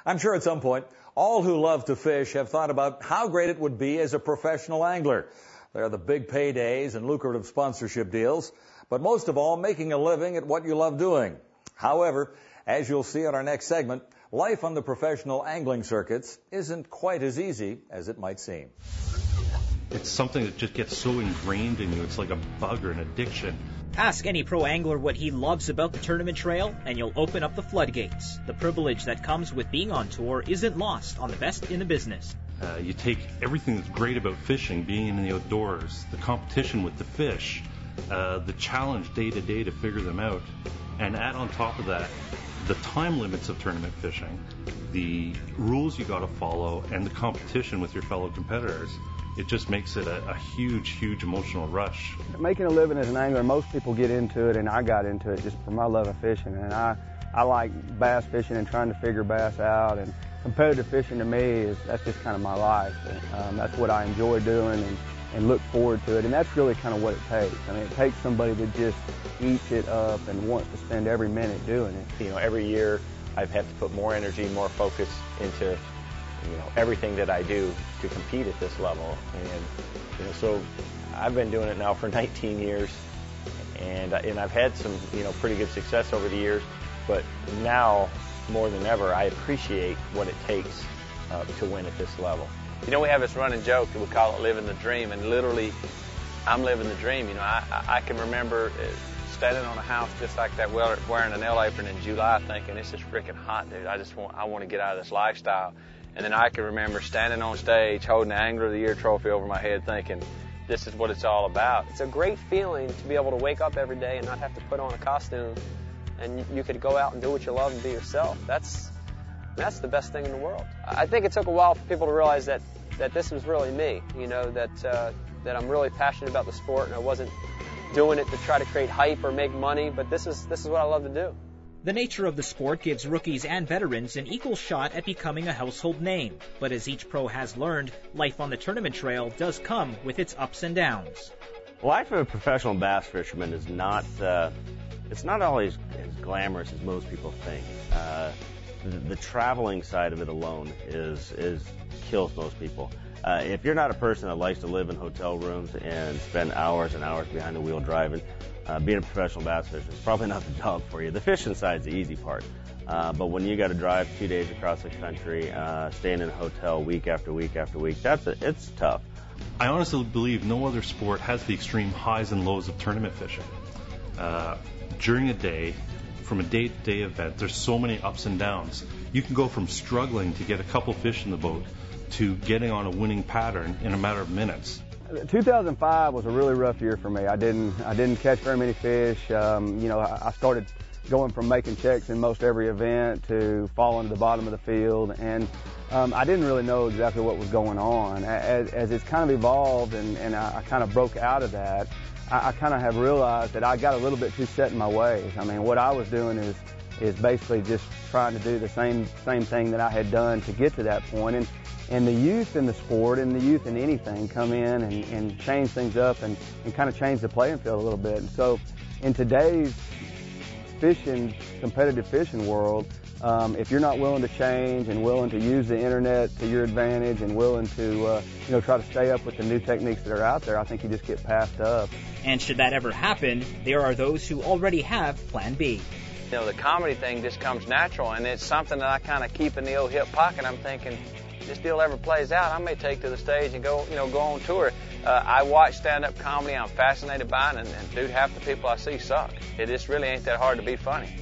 I'm sure at some point, all who love to fish have thought about how great it would be as a professional angler. There are the big paydays and lucrative sponsorship deals, but most of all, making a living at what you love doing. However, as you'll see in our next segment, life on the professional angling circuits isn't quite as easy as it might seem. It's something that just gets so ingrained in you. It's like a bug or an addiction. Ask any pro angler what he loves about the tournament trail, and you'll open up the floodgates. The privilege that comes with being on tour isn't lost on the best in the business. You take everything that's great about fishing, being in the outdoors, the competition with the fish, the challenge day to day to figure them out, and add on top of that the time limits of tournament fishing, the rules you got to follow, and the competition with your fellow competitors. It just makes it a huge, huge emotional rush. Making a living as an angler, most people get into it, and I got into it just for my love of fishing. And I like bass fishing and trying to figure bass out, and competitive fishing to me that's just kind of my life. That's what I enjoy doing and look forward to it, and that's really kind of what it takes. I mean, it takes somebody that just eats it up and wants to spend every minute doing it. You know, every year I've had to put more energy, more focus into everything that I do to compete at this level. And so I've been doing it now for 19 years, and I've had some pretty good success over the years, but now more than ever I appreciate what it takes to win at this level. We have this running joke that we call it living the dream, and literally I'm living the dream. I can remember standing on a house just like that wearing an L apron in July thinking, this is freaking hot, dude. I want to get out of this lifestyle. And then I can remember standing on stage holding the Angler of the Year trophy over my head thinking, this is what it's all about. It's a great feeling to be able to wake up every day and not have to put on a costume, and you could go out and do what you love and be yourself. That's the best thing in the world. I think it took a while for people to realize that this was really me, that I'm really passionate about the sport, and I wasn't doing it to try to create hype or make money, but this is what I love to do. The nature of the sport gives rookies and veterans an equal shot at becoming a household name. But as each pro has learned, life on the tournament trail does come with its ups and downs. Life of a professional bass fisherman is not always as glamorous as most people think. The traveling side of it alone kills most people. If you're not a person that likes to live in hotel rooms and spend hours and hours behind the wheel driving, being a professional bass fisherman is probably not the job for you. The fishing side's the easy part. But when you got to drive 2 days across the country, staying in a hotel week after week after week, it's tough. I honestly believe no other sport has the extreme highs and lows of tournament fishing. During a day, from a day-to-day event, there's so many ups and downs. You can go from struggling to get a couple fish in the boat to getting on a winning pattern in a matter of minutes. 2005 was a really rough year for me. I didn't catch very many fish. I started going from making checks in most every event to falling to the bottom of the field, and I didn't really know exactly what was going on. As it's kind of evolved and I kind of broke out of that, I kind of have realized that I got a little bit too set in my ways. I mean, what I was doing is basically just trying to do the same thing that I had done to get to that point. And the youth in the sport and the youth in anything come in and change things up and kind of change the playing field a little bit. And so in today's competitive fishing world, if you're not willing to change and willing to use the internet to your advantage and willing to try to stay up with the new techniques that are out there, I think you just get passed up. And should that ever happen, there are those who already have Plan B. The comedy thing just comes natural, and it's something that I kind of keep in the old hip pocket. I'm thinking, this deal ever plays out, I may take to the stage and go on tour. I watch stand-up comedy. I'm fascinated by it, and dude, half the people I see suck. It just really ain't that hard to be funny.